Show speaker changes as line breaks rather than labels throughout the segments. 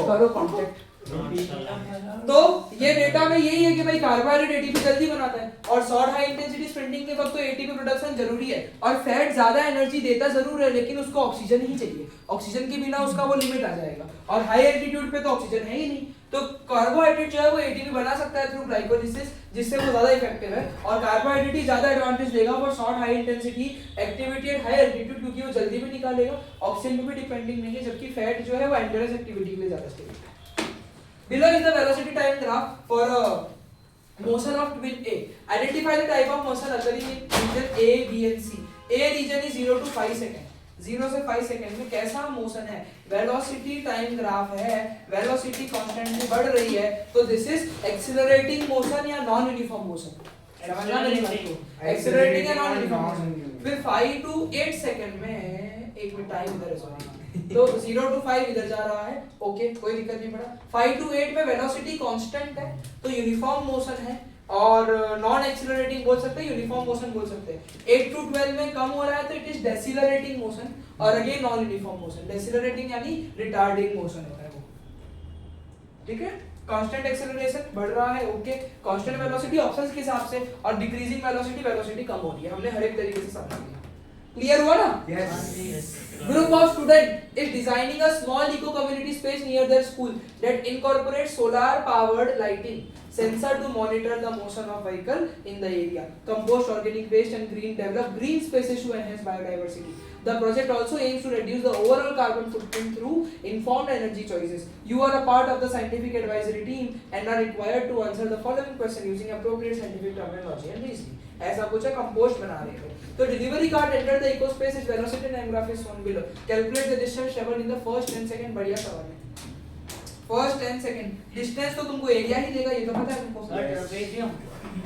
करो कांटेक्ट। तो ये डेटा में यही है कि भाई कार्बोहाइड्रेट एटीपी जल्दी बनाता है और शॉर्ट हाई इंटेंसिटी स्प्रिंटिंग के वक्त तो एटीपी प्रोडक्शन जरूरी है और फैट ज्यादा एनर्जी देता जरूर है लेकिन उसको ऑक्सीजन ही चाहिए, ऑक्सीजन के बिना उसका वो लिमिट आ जाएगा और हाई एल्टीट्यूड पे तो ऑक्सीजन है ही नहीं। तो कार्बोहाइड्रेट जो है वो एटीपी बना सकता है थ्रू ग्लाइकोलिसिस जिससे वो ज्यादा इफेक्टिव है और कार्बोहाइड्रेट ही ज्यादा एडवांटेज देगा for short high intensity activity at high altitude क्योंकि वो जल्दी भी निकालेगा, ऑक्सीजन पे भी डिपेंडिंग नहीं है, जबकि फैट जो है वो एंडोरेंस एक्टिविटी के लिए ज्यादा स्टेबल है। Below is the velocity time graph for motion of twin A. Identify the type of motion occurring in region A, B and C. A region is 0 to 5 second. 0 से 5 second में कैसा motion है, velocity time graph है, velocity constantly बढ़ रही है तो this is accelerating motion या नॉन यूनिफॉर्म मोशन। समझना नहीं आपको, एक्सीलरेटिंग या नॉन यूनिफॉर्म मोशन। फिर 5 टू 8 सेकंड में एक मिनट टाइम इधर है सॉरी तो 0 टू 5 इधर जा रहा है, ओके कोई दिक्कत नहीं पड़ा। 5 टू 8 में वेलोसिटी कांस्टेंट है तो यूनिफॉर्म मोशन है और नॉन एक्सीलरेटिंग बोल सकते हैं, यूनिफॉर्म मोशन बोल सकते हैं। 8 टू 12 में कम हो रहा है तो इट इज डेसिलरेटिंग मोशन और अगेन नॉन यूनिफॉर्म मोशन। डेसिलरेटिंग यानी रिटार्डिंग मोशन होता है वो, ठीक है। कांस्टेंट एक्सेलरेशन बढ़ रहा है, ओके। कांस्टेंट वेलोसिटी ऑप्शंस के हिसाब से और डिक्रीजिंग वेलोसिटी कम हो रही है, हमने हर एक तरीके से समझ लिया। क्लियर हुआ ना?
Yes.
Group of students is designing a small eco community space near their school that incorporates solar powered lighting sensor to monitor the motion of vehicle in the area, compost organic waste and develop green spaces to enhance biodiversity. The project also aims to reduce the overall carbon footprint through informed energy choices. You are a part of the scientific advisory team and are required to answer the following question using appropriate scientific terminology and reasoning. ऐसा कुछ है, compost बना रहे हो तो delivery card enter the echo space is velocity time graph is shown below, calculate the distance travelled in the first 10 second. बढ़िया सवाल है, फर्स्ट 10 सेकंड डिस्टेंस तो तुमको एरिया ही देगा, ये तो पता है तुमको।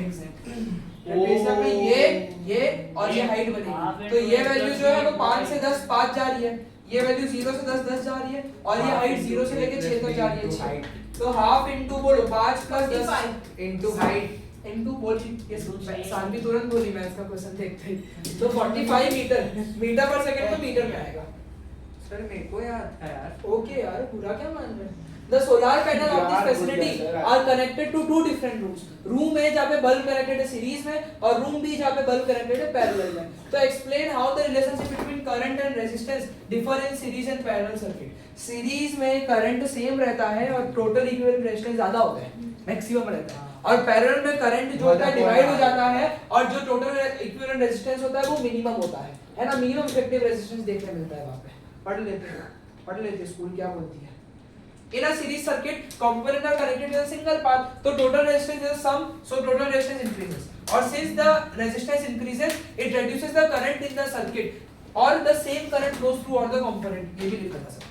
एग्जैक्टली ये और ये हाइट बनेगी तो ये वैल्यू जो है वो 5 से 10 5 जा रही है, ये वैल्यू 0 से 10 10 जा रही है और ये हाइट 0 से लेके 6 तक जा रही है। तो हाफ इनटू बोलो 5 प्लस 10 इनटू हाइट इनटू बोल ये सानवी तुरंत बोली मैं इसका क्वेश्चन देखते ही तो 45 मीटर पर सेकंड तो मीटर में आएगा।
सर मेरे को याद था यार।
ओके यार पूरा क्या मान रहे हैं। The solar panel of this facility are connected to two different rooms. Room A जहाँ पे bulb connected है series में और room B जहाँ पे bulb connected है parallel में। तो explain how the relationship between current and resistance differ in series and parallel circuit. Series में current same रहता है और total equivalent resistance ज़्यादा होता है, maximum रहता है। और पैरेलल में करंट जो होता है डिवाइड हो जाता है और जो टोटल इक्विवेलेंट रेजिस्टेंस होता है वो मिनिमम होता है ना, मिनिमम इफेक्टिव रेजिस्टेंस देखने मिलता है वहां पे। पढ़ लेते स्कूल क्या बोलती है। In a series circuit, components are connected in a single path, so total resistance is sum, so total resistance increases. Or since the resistance increases, it reduces the current in the circuit, or the same current flows through all the component. ये भी लिखा था sir.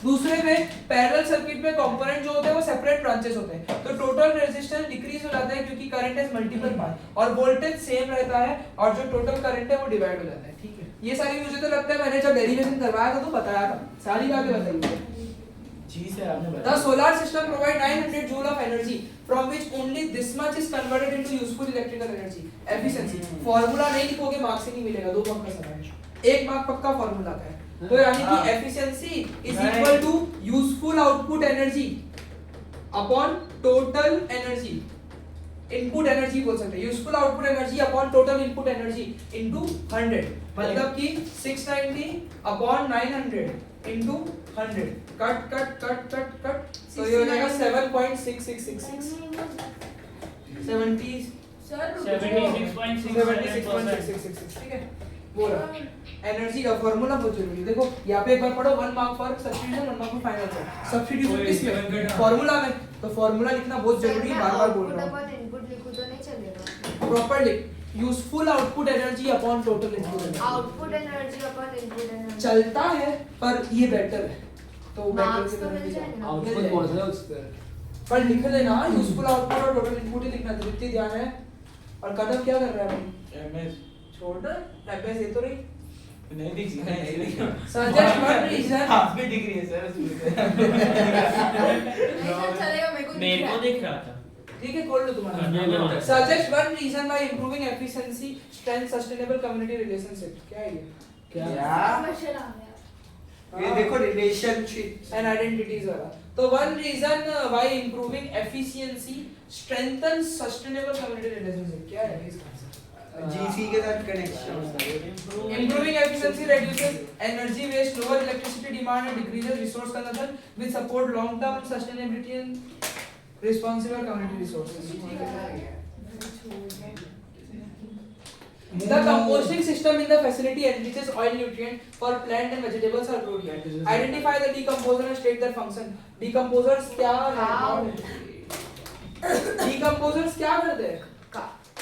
दूसरे में parallel circuit में component जो होते हैं वो सेपरेट ब्रांचेस होते हैं, तो टोटल रेजिस्टेंस डिक्रीज हो जाता है क्योंकि करंट हैज मल्टीपल पाथ और वोल्टेज सेम रहता है और जो टोटल करंट है वो डिवाइड हो जाता है। ठीक है, ये सारी मुझे तो लगता है मैंने जब डेरिवेशन करवाया था तो बताया था, सारी बातें बताई
जी सर आपने बताया।
The solar system provide 900 joule of energy from which only this much is converted into useful electrical energy. Efficiency formula नहीं लिखोगे मार्क्स ही नहीं मिलेगा, 2 मार्क का सवाल है, 1 मार्क पक्का फॉर्मूला का है। तो यानी कि efficiency is equal to useful output energy upon total energy, input energy बोल सकते हैं, useful output energy upon total input energy into 100, मतलब कि 690 upon 900 into 100, cut cut cut cut cut, तो ये हो जाएगा 7.6666 70 76.666, ठीक है। वो रहा एनर्जी का फॉर्मूला बहुत जरूरी है। देखो यहाँ पे एक बार पढ़ो, 1 mark for substitution 1 mark for final form. Substitution किसमें? फॉर्मूला में, तो फॉर्मूला लिखना बहुत जरूरी है, बार-बार बोल रहा हूं।
इनपुट लिखो तो नहीं चलेगा,
प्रॉपर लिख, useful output energy upon total input energy.
Output energy upon input energy
चलता है पर ये बेटर है, तो बेटर की
तो
तरफ
मिल
जाओ।
जाएगा।
आउटपुट कौन सा है उस पर?
पर लिख लेना यूजफुल आउटपुट और टोटल इनपुट ही लिखना, जितनी ध्यान है। और कदम क्या कर रहा है भाई?
एमएस
छोड़ ना, एमएस ये तो नहीं
नहीं दिख रहा है, नहीं दिख रहा।
सजेस्ट वन रीजन,
हाफ में दिख रही है सर उसमें।
चलेगा,
मेरे को दिख रहा था।
ठीक है खोल लो तुम्हारा। Suggest one reason by improving efficiency strength sustainable community relationship. क्या है ये?
क्या?
क्वेश्चन आ गया।
ये देखो रिलेशनशिप
and identities वाला. तो one reason why improving efficiency strengthens sustainable community relationship. क्या है इसका?
जीसी के साथ connection.
Improving efficiency reduces energy waste, lower electricity demand, and decreases resource consumption, which support long-term sustainability and responsible community resources. The composting system in the facility enriches oil nutrient for plant and vegetables are grown here. Identify the decomposer and state their function. Decomposers क्या है? Decomposers क्या करते हैं?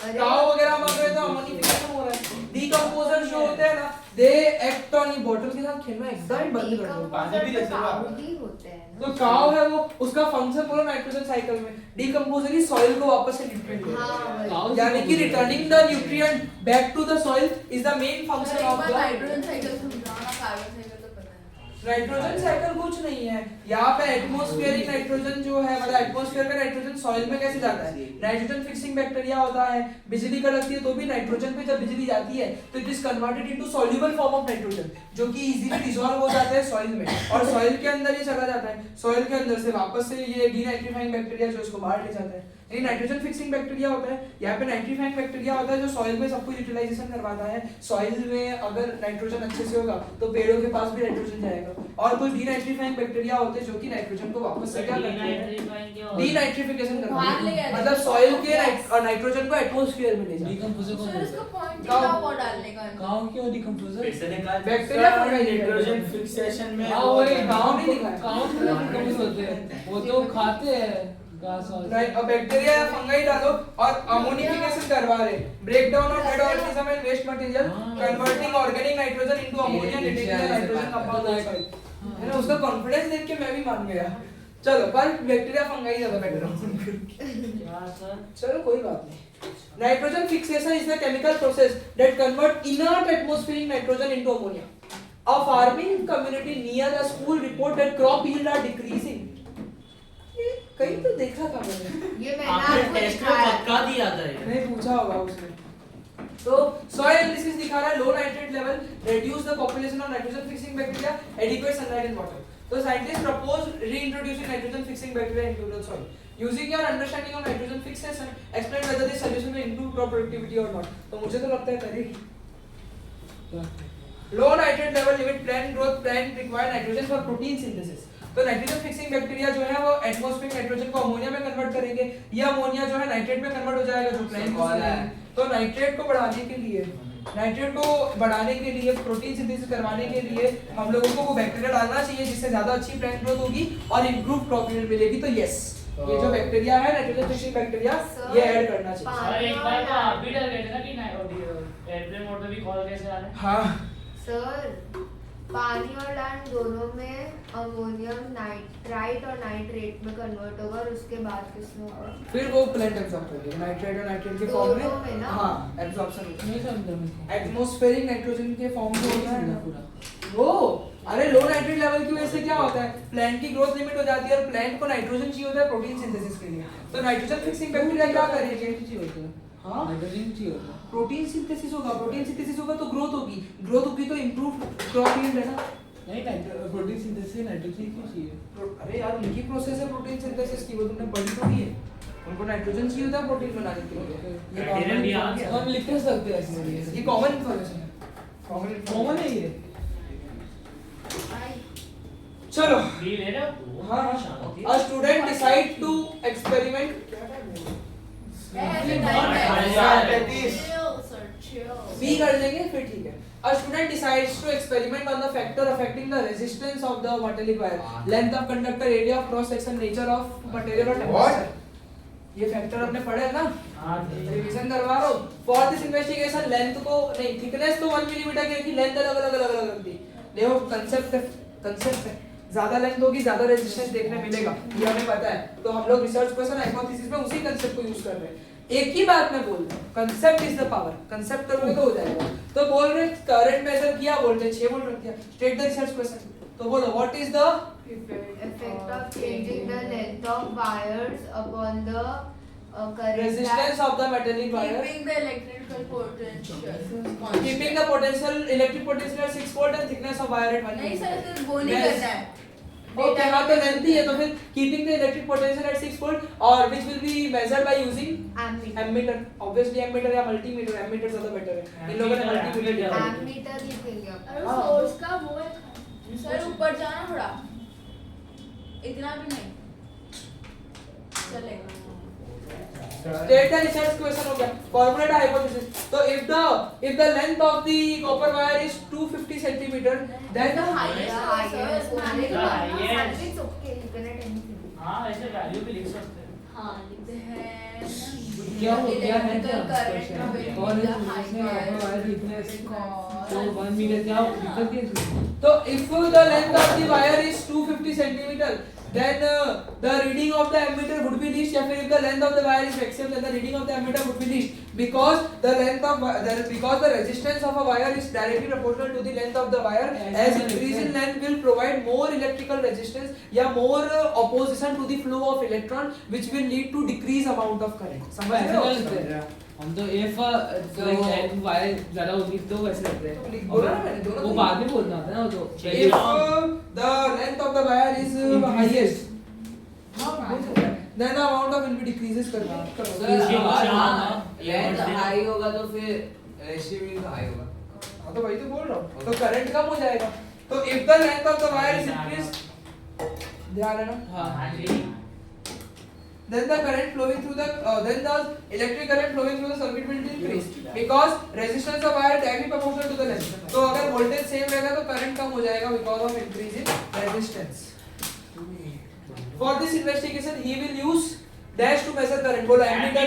काव वगैरह मर रहे तो अमोनिफिकेशन हो रहा है. Decomposers जो होते हैं ना, they act on बॉटल के साथ खेलना एकदम बंद कर दो.
पानी भी दे सकते हो आप.
ही होते हैं
तो काव है वो, उसका फंक्शन पूरा नाइट्रोजन साइकिल में. डीकंपोजर ही सॉइल को वापस से न्यूट्रिएंट देता है.
हाँ
यानी कि returning the nutrient back to the soil is the main function of the
nitrogen cycle समझाना. कार्बन साइकिल तो पता है.
नाइट्रोजन साइकिल कुछ नहीं है. यहाँ पे एटमॉस्फेरिक नाइट्रोजन जो है, मतलब एटमॉस्फेयर का नाइट्रोजन सॉइल में कैसे जाता है? नाइट्रोजन फिक्सिंग बैक्टीरिया होता है. बिजली कड़कती है तो भी नाइट्रोजन पे जब बिजली जाती है तो it is converted into soluble form of nitrogen, जो कि इजीली डिसॉल्व हो जाता है सॉइल में, और सॉइल के अंदर ये चला जाता है. सॉइल के अंदर से वापस से ये डीनाइट्रीफाइंग बैक्टीरिया जो इसको बाहर ले जाता है. ये नाइट्रोजन फिक्सिंग बैक्टीरिया होता है. यहाँ पे नाइट्रीफाइंग बैक्टीरिया होता है जो सॉइल में सब कुछ यूटिलाइजेशन करवाता है. सॉइल में अगर नाइट्रोजन अच्छे से होगा तो पेड़ों के पास भी नाइट्रोजन जाएगा. और कुछ डीनाइट्रीफाइंग बैक्टीरिया होते हैं जो कि नाइट्रोजन को वापस से क्या करते हैं? डीनाइट्रिफिकेशन करवाते हैं. मतलब सॉइल के नाइट्रोजन को एटमॉस्फेयर में ले जाते हैं.
डिकम्पोजर को
सर इसका पॉइंट क्या हुआ डालने का?
गांव क्यों डिकम्पोजर?
बैक्टीरिया
नाइट्रोजन फिक्सेशन में
हाँ वही गाँव नहीं दिखाया.
गांव में डिकम्पोज होते हैं. वो तो खाते हैं घास और.
राइट. अब बैक्टीरिया या फंगाई डालो और अमोनिफिकेशन करवा रहे. Break down of dead organism and waste material, converting organic nitrogen into ammonia, retaining nitrogen compound in soil. है ना, उसका कॉन्फिडेंस देख के मैं भी मान गया. चलो पर बैक्टीरिया फंगाई ज्यादा बेटर है. चलो कोई बात नहीं. Nitrogen fixation is the chemical process that convert inert atmospheric nitrogen into ammonia. A farming community near a school report that crop yield are decreasing. ये कहीं तो देखा था मैंने.
ये मैंने आपको दिखाया.
नहीं पूछा होगा उसने. तो soil analysis दिखा रहा है low nitrate level reduce the population of nitrogen fixing bacteria, adequate sunlight and water. So scientists propose reintroducing nitrogen fixing bacteria into the soil. Using your understanding of nitrogen fixation, explain whether this solution will improve crop productivity or not. तो मुझे तो लगता है करेगी. Low nitrate level limit plant growth. Plant require nitrogen for protein synthesis. तो nitrogen fixing bacteria जो है वो एटमॉस्फेरिक नाइट्रोजन को अमोनिया में कन्वर्ट करेंगे. ये अमोनिया जो है नाइट्रेट में कन्वर्ट हो जाएगा जो प्लांट को है. तो नाइट्रेट को बढ़ाने के लिए प्रोटीन सिंथेसिस करवाने के लिए हम लोगों को वो बैक्टीरिया डालना चाहिए जिससे ज्यादा अच्छी प्लांट ग्रोथ होगी और इंप्रूव क्रॉप यील्ड मिलेगी. तो यस, ये जो बैक्टीरिया है नाइट्रोजन फिक्सिंग बैक्टीरिया ये ऐड करना चाहिए.
सर एक बार तो आप भी डर गए थे ना कि एयरप्लेन मोड पे भी कॉल कैसे आ रहा है.
हाँ
सर पानी और लैंड दोनों में अमोनियम नाइट्राइट और नाइट्रेट में कन्वर्ट होगा और उसके बाद किसमें होगा?
फिर वो प्लांट एब्जॉर्ब कर लेगा नाइट्रेट और नाइट्रेट के फॉर्म
दोनों में
में.
ना?
हाँ एब्जॉर्प्शन
नहीं समझा मैं.
एटमॉस्फेरिक नाइट्रोजन के फॉर्म में होता है ना
पूरा.
वो. अरे लो नाइट्रेट लेवल की वजह से क्या होता है? प्लांट की ग्रोथ लिमिट हो जाती है और प्लांट को नाइट्रोजन चाहिए होता है प्रोटीन सिंथेसिस के लिए. तो नाइट्रोजन फिक्सिंग बैक्टीरिया क्या करेंगे? हाँ
नाइट्रोजन चाहिए होता है.
प्रोटीन सिंथेसिस होगा. प्रोटीन सिंथेसिस होगा तो ग्रोथ होगी. ग्रोथ होगी तो इंप्रूव क्रॉप यील्ड है ना.
नहीं प्रोटीन सिंथेसिस नाइट्रोजन क्यों चाहिए?
अरे यार उनकी प्रोसेस है प्रोटीन सिंथेसिस की, वो तुमने पढ़ी थोड़ी है. उनको नाइट्रोजन चाहिए होता है प्रोटीन बनाने के लिए. ये
बैक्टीरिया भी आ गया.
हम लिख सकते हैं इसमें.
ये कॉमन इंफॉर्मेशन है.
कॉमन है ये.
चलो
बी ले रहे हो.
हाँ. A student decide to experiment. बी कर लेंगे फिर ठीक है. A student decides to experiment on the factor affecting the resistance of the metallic wire, length of conductor, area of cross section, nature of material और temperature. ये factor हमने पढ़े है ना.
हाँ
रिवीजन करवा रहा हूँ. फॉर दिस इन्वेस्टिगेशन लेंथ को नहीं, थिकनेस तो 1 मिलीमीटर की थी, लेंथ अलग अलग थी. देखो कंसेप्ट है. ज्यादा लेंथ होगी ज्यादा रेजिस्टेंस देखने मिलेगा, ये हमें पता है. तो हम लोग रिसर्च क्वेश्चन हाइपोथेसिस में उसी कंसेप्ट को यूज कर रहे हैं. एक ही बात मैं बोल रहा हूँ, concept is the power. Concept करोगे तो हो जाएगा. तो बोल रहे करंट मेजर किया, वोल्टेज 6 वोल्ट रख दिया. State the research question. तो बोलो what is the
effect of changing the length of wires upon the current
resistance of the metallic wire,
Keeping the electrical potential.
keeping the potential electric potential at 6 volt and thickness of wire at 1
नहीं
meter.
Sir सिर्फ वो नहीं
Yes.
करना है.
Okay हाँ तो lengthy है तो फिर keeping the electric potential at 6 volt और which will be measured by using
ammeter.
Ammeter obviously ammeter या मल्टीमीटर एमीटर ज्यादा बेटर है इन लोगों ने मल्टीमीटर लिया है
Ammeter लिखेंगे आप.
अरे
हाँ।
सोर्स का वो है सर ऊपर जाना थोड़ा इतना भी नहीं चलेगा.
स्टेट द रिसर्च क्वेश्चन हो गया फॉर्मुलेट हाइपोथेसिस तो if the length of the copper wire is 250 centimeter then
The
the
highest.
Highest.
Highest.
It's okay. You can write anything.
हाँ ऐसे वैल्यू भी लिख सकते हैं.
हाँ लिखते हैं
क्या हो गया है क्या
Electrical current
कौन है
between the
इसने
high
अपना वायर
wires.
लिखना है तो 1 मीटर क्या दिक्कत है इसमें
तो if the length of the wire is 250 centimeter then the reading of the ammeter would be least या फिर if the length of the wire is maximum then the reading of the ammeter would be least because the resistance of a wire is directly proportional to the length of the wire as increase in length will provide more electrical resistance या more opposition to the flow of electron which will lead to decrease amount of current समझ रहे हो
ऐसे करते हैं हम तो if like wire ज्यादा होगी तो वैसे करते हैं
बोला ना मैंने दोनों
वो
तो
बाद में बोलना होता है ना वो तो
if the length of the wire is highest then the amount of will be decreases करना
लेंथ हाई होगा तो फिर रेशियो भी हाई होगा
हाँ तो वही तो बोल रहा हूँ तो करंट कम हो जाएगा तो if the length of the wire is increased ध्यान है ना
हाँ
then the current flowing through the then the electric current flowing through the circuit will increase because resistance of wire directly proportional to the length तो अगर voltage same रहेगा तो current कम हो जाएगा because of increase in resistance for this investigation he will use dash to measure current बोलो ammeter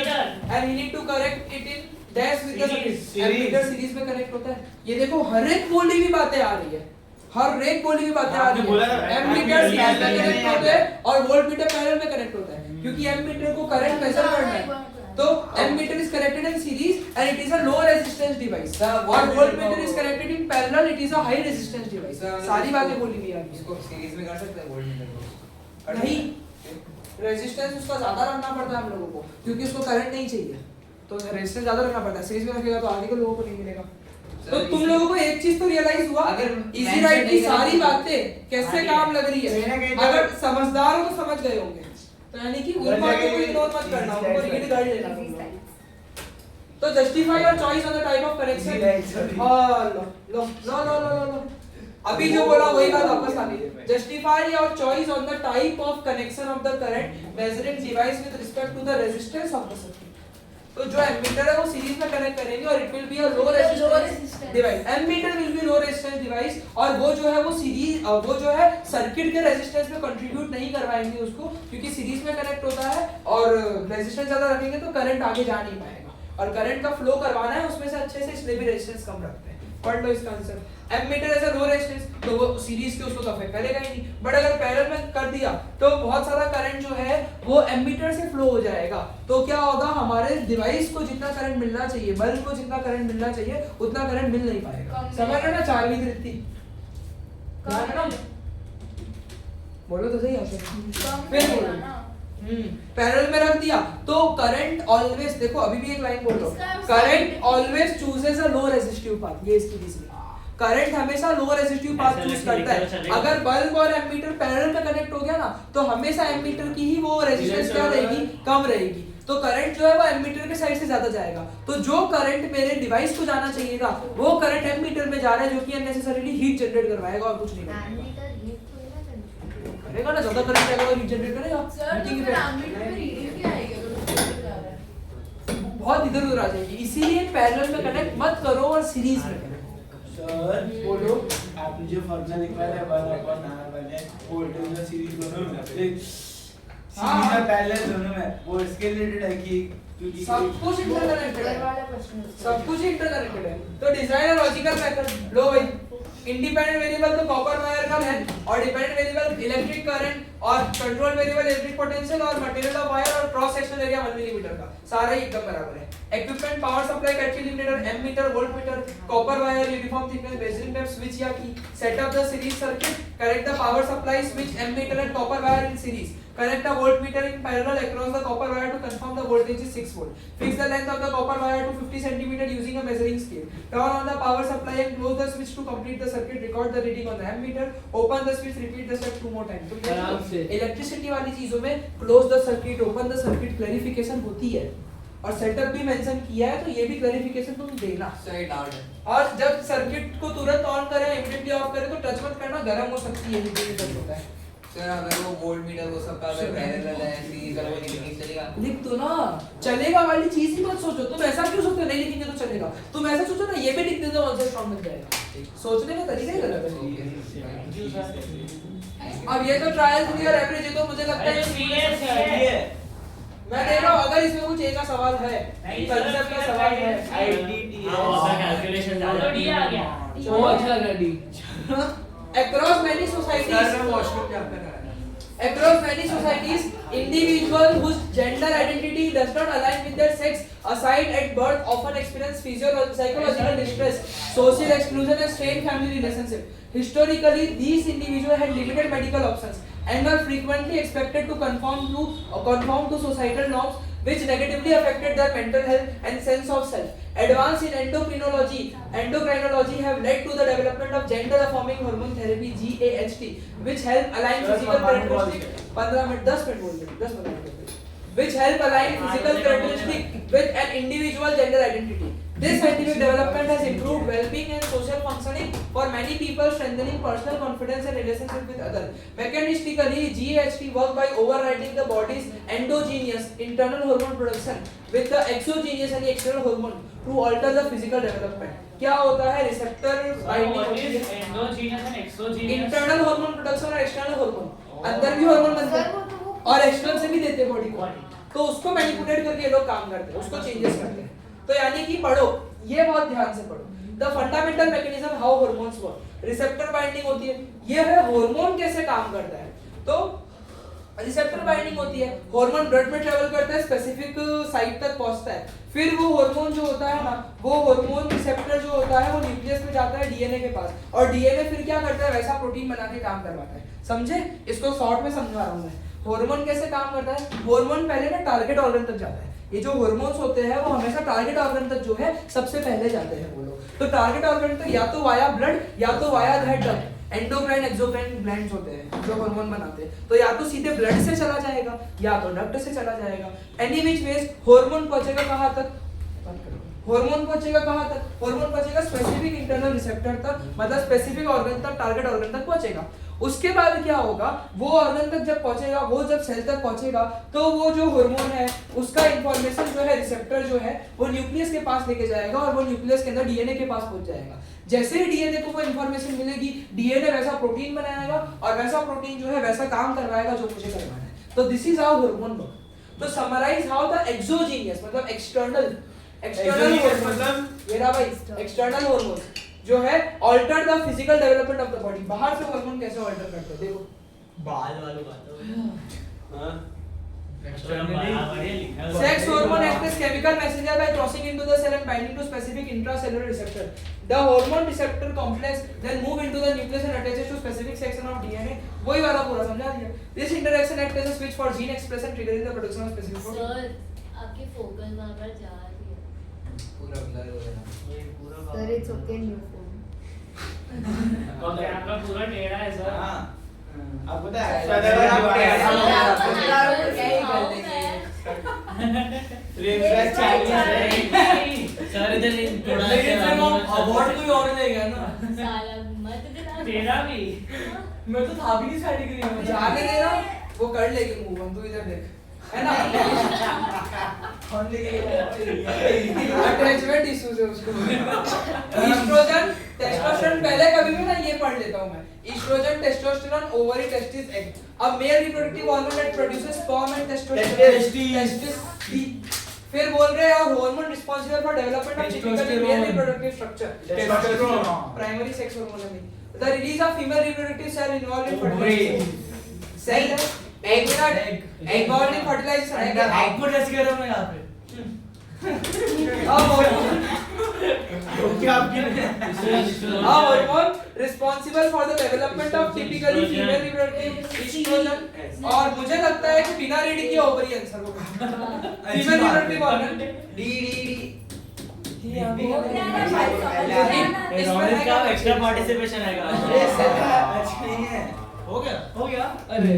and he need to correct it in dash with the circuit ammeter series में connect होता है ये देखो हर एक बोली भी बातें आ रही है हर एक बोली भी बातें आ रही है एमीटर सीरीज में कनेक्ट होते हैं और वोल्टमीटर पैरेलल में कनेक्ट होता है क्योंकि एमीटर को करंट मेजर करना है तो ammeter is connected in series and it is a low resistance device और voltmeter is connected in parallel it is a high resistance device सारी बातें बोली हुई है
इसको सीरीज में कर सकते हैं वोल्टमीटर को
नहीं रेजिस्टेंस उसका ज्यादा रखना पड़ता है हम लोगों को क्योंकि उसको करंट नहीं चाहिए तो रेजिस्टेंस ज्यादा रखना पड़ता है सीरीज में रखेगा तो आगे के लोगों को नहीं मिलेगा तो तुम लोगों को एक चीज तो रियलाइज हुआ
अगर
इजी राइट की सारी बातें कैसे
हाँ,
काम लग रही
कहीं ना
है
कहीं तो-
अगर समझदार हो तो समझ गए होंगे तो यानी कि उन बातों को इग्नोर मत करना उनको रिपीट कर लेना
Easy
तुम लोग।
slides.
तो justify your choice on the type of
Easy
connection
right, sorry.
लो लो लो लो लो लो अभी जो बोला वही बात वापस आ गई justify your choice on the type of connection of the current measuring device with respect to the resistance of the circuit तो जो एमीटर है वो सीरीज में कनेक्ट करेंगे और it will be a low resistance device ammeter will be low resistance device और वो जो है वो सीरीज वो जो है सर्किट के रेजिस्टेंस में कंट्रीब्यूट नहीं करवाएंगे उसको क्योंकि सीरीज में कनेक्ट होता है और रेजिस्टेंस ज्यादा रखेंगे तो करंट आगे जा नहीं पाएगा और करंट का फ्लो करवाना है उसमें से अच्छे से इसलिए भी रेजिस्टेंस कम रखते हैं पढ़ लो इसका आंसर एमीटर ऐसा लो रेजिस्टेंस तो वो सीरीज के उसको तो अफेक्ट करेगा ही नहीं बट अगर पैरेलल में कर दिया तो बहुत सारा करंट जो है वो एमीटर से फ्लो हो जाएगा तो क्या होगा हमारे डिवाइस को जितना करंट मिलना चाहिए बल्ब को जितना करंट मिलना चाहिए उतना करंट मिल नहीं पाएगा
कम
समझ रहे हो ना चार्विक रीति ध्यान है ना बोलो तो सही आंसर फिर बोलो पैरेलल में रख दिया तो करंट ऑलवेज देखो अभी भी एक लाइन बोल रहा हूं करंट ऑलवेज चूजेस अ लो रेजिस्टिव पाथ ये इसकी रीजन करंट हमेशा लो रेजिस्टिव पाथ चूज करता है अगर बल्ब और एमीटर पैरेलल में कनेक्ट हो गया ना तो हमेशा एमीटर की ही वो रेजिस्टेंस क्या रहेगी कम रहेगी तो करंट जो है वो एमीटर के साइड से ज्यादा जाएगा तो जो करंट मेरे डिवाइस को जाना चाहिए था वो करंट एमीटर में जा रहा है जो कि अननेसेसरीली हीट जनरेट करवाएगा और कुछ नहीं करेगा
Ammeter heat थोड़ी ना control
करेगा ना ज्यादा करंट जाएगा तो हीट जनरेट करेगा
सर तो
हीटिंग
फिर
इफेक्ट
एमीटर में रीडिंग क्या आएगी अगर उसको जा रहा है
बहुत इधर उधर आ जाएगी इसीलिए पैरेलल में कनेक्ट मत करो और सीरीज में कनेक्ट
सर
बोलो
आपने जो फॉर्मूला निकाला है 1/r है वोल्टेज और सीरीज दोनों में सीरीज और पैरेलल दोनों में वो इसके रिलेटेड है कि क्योंकि
सब कुछ इंटरकनेक्टेड
ऊपर
है
वाला क्वेश्चन
सब कुछ इंटरकनेक्टेड है तो डिजाइन और लॉजिकल मेथड लो भाई इंडिपेंडेंट वेरिएबल तो कॉपर वायर का है और डिपेंडेंट वेरिएबल इलेक्ट्रिक करंट और कंट्रोल वेरिएबल इलेक्ट्रिक पोटेंशियल और मटेरियल ऑफ वायर और क्रॉस सेक्शनल एरिया 1 मिलीमीटर का सारा ही एकदम बराबर है। इक्विपमेंट पावर सप्लाई कैटकी limited ammeter voltmeter copper wire uniform thickness measuring tape switch या key set up the series circuit connect the power supply switch ammeter and copper wire in series connect a voltmeter in parallel across the copper wire to confirm the voltage is 6 volt. Fix the length of the copper wire to 50 cm using a measuring scale. Turn on the power supply and close the switch to complete the circuit. Record the reading on the ammeter. Open the switch. Repeat the step 2 more times. तो
आराम से
electricity वाली चीजों में close the circuit, open the circuit clarification होती है और setup भी मेंशन किया है, तो ये भी क्लैरिफिकेशन तुम देना।
सही डाउट है।
और जब सर्किट को तुरंत ऑन करें इमीडिएटली ऑफ करें तो टच मत करना, गर्म हो सकती है, हीटिंग टच होता है।
सर अगर वो वोल्टमीटर वो सब का अगर पैरेलल है सीरीज अगर वो नहीं चलेगा
लिख दो ना, चलेगा वाली चीज ही मत सोचो। तुम ऐसा क्यों सोचते हो नहीं लिखेंगे तो चलेगा, तुम ऐसा सोचो ना ये भी लिख देते हो आंसर स्ट्रांग बन जाएगा। सोचने का तरीका ही गलत है। अब ये तो ट्रायल थ्योरी और एवरेज, ये तो मुझे लगता है मैं देख रहा हूं अगर इसमें कुछ एक का सवाल है, कंसेप्ट का सवाल है,
कैलकुलेशन ज्यादा डी आ गया।
वो अच्छा लग रहा D.
across many societies
washroom क्या कर रहा है?
across many societies individuals whose gender identity does not align with their sex assigned at birth often experience psychological distress, social exclusion and strained family relationship. Historically these individuals had limited medical options and were frequently expected to conform to societal norms which negatively affected their mental health and sense of self. Advances in endocrinology have led to the development of gender affirming hormone therapy GAHT, which help align physical characteristics 15 minute 10 minute बोल रहे 10 minute which help align physical characteristics with an individual gender identity. This scientific development has improved well-being and social functioning for many people, strengthening personal confidence and relationship with others. Mechanistically, GAHT works by overriding the body's endogenous internal hormone production with the exogenous and external hormone to alter the physical development. क्या होता है receptor binding होती है,
endogenous and exogenous,
internal hormone production और external hormone, अंदर भी hormone बनते हैं और एक्सटर्नल से भी देते हैं बॉडी को, तो उसको मैनिपुलेट करके ये लोग काम करते हैं, उसको चेंजेस करते हैं। तो यानी कि पढ़ो, ये बहुत ध्यान से पढ़ो, the fundamental mechanism how hormones work. Receptor binding होती है, ये है हार्मोन कैसे काम करता है। तो रिसेप्टर बाइंडिंग होती है, हार्मोन ब्लड में ट्रेवल करता है, स्पेसिफिक साइट तक पहुंचता है, फिर वो हार्मोन जो होता है ना, वो हार्मोन रिसेप्टर जो होता है वो न्यूक्लियस में जाता है डीएनए के पास, और डीएनए फिर क्या करता है वैसा प्रोटीन बना के काम करवाता है। समझे? इसको शॉर्ट में समझा रहा हूं मैं। हार्मोन कैसे काम करता है, हार्मोन पहले ना टारगेट ऑर्गन तक जाता है। ये जो हार्मोन्स होते हैं वो हमेशा टारगेट ऑर्गन तक जो है सबसे पहले जाते हैं वो लोग। तो टारगेट ऑर्गन तक या तो वाया ब्लड या तो via duct, endocrine exocrine glands होते हैं जो हार्मोन बनाते हैं, तो या तो सीधे ब्लड से चला जाएगा या तो डक्ट से चला जाएगा। एनी विच वेज हार्मोन पहुंचेगा कहां तक, हार्मोन पहुंचेगा कहां तक, हार्मोन पहुंचेगा स्पेसिफिक इंटरनल रिसेप्टर तक, मतलब स्पेसिफिक ऑर्गन तक, टारगेट ऑर्गन तक पहुंचेगा। उसके बाद क्या होगा, वो ऑर्गन तक जब पहुंचेगा, वो जब सेल तक पहुंचेगा, तो वो जो हार्मोन है उसका इंफॉर्मेशन जो है रिसेप्टर जो है वो न्यूक्लियस के पास लेके जाएगा और वो न्यूक्लियस के अंदर डीएनए के पास पहुंच जाएगा। जैसे ही डीएनए को वो इंफॉर्मेशन मिलेगी, डीएनए वैसा प्रोटीन बनाएगा और वैसा प्रोटीन जो है वैसा काम करवाएगा जो मुझे करवाना है। तो this is how hormone work. तो समराइज हाउ द एक्सोजीनियस मतलब एक्सटर्नल मतलब मेरा भाई एक्सटर्नल हार्मोन जो है alter the physical development of the body. बाहर से हार्मोन कैसे ऑल्टर करते हैं देखो,
बाल वालों बात है। हां
sex hormone acts as chemical messenger by crossing into the cell and binding to specific intracellular receptor. The hormone receptor complex then move into the nucleus and attaches to specific section of DNA. वही वाला पूरा समझा दिया। This interaction acts as a switch for gene expression triggering the production of specific protein.
Sir आपकी focus वहां पर जा रही है,
पूरा ब्लर हो गया ये पूरा
sir it's okay new phone.
और कैमरा पूरा टेढ़ा है सर।
हां अब पता है
सर इधर थोड़ा
अवार्ड कोई और लेगा ना,
साला मत देना
तेरा भी
मैं तो था भी नहीं साइड डिग्री में, जाने देना वो कर लेगी मूव, हम तू इधर देख है ना। कौन लेके अटैचमेंट इश्यूज है उसको। ईस्ट्रोजन टेस्टोस्टेरोन पहले कभी भी ना ये पढ़ लेता हूं मैं, oestrogen testosterone ovary testis egg, a male reproductive hormone that produces sperm and testosterone. फिर बोल रहे हैं hormone responsible for development of typical male reproductive structure, testosterone primary sex hormone है। The release of female reproductive cell involve in fertility, cell है egg में egg ball fertiliser है क्या
egg को टेस्ट कर रहा हूं मैं यहां पे
hormone responsible for the development of typically female reproductive estrogen और मुझे लगता है कि बिना रीडिंग के ओवरी आंसर होगा female reproductive organ
D
Ronic का एक्स्ट्रा पार्टिसिपेशन आएगा
अच्छा नहीं है
हो गया अरे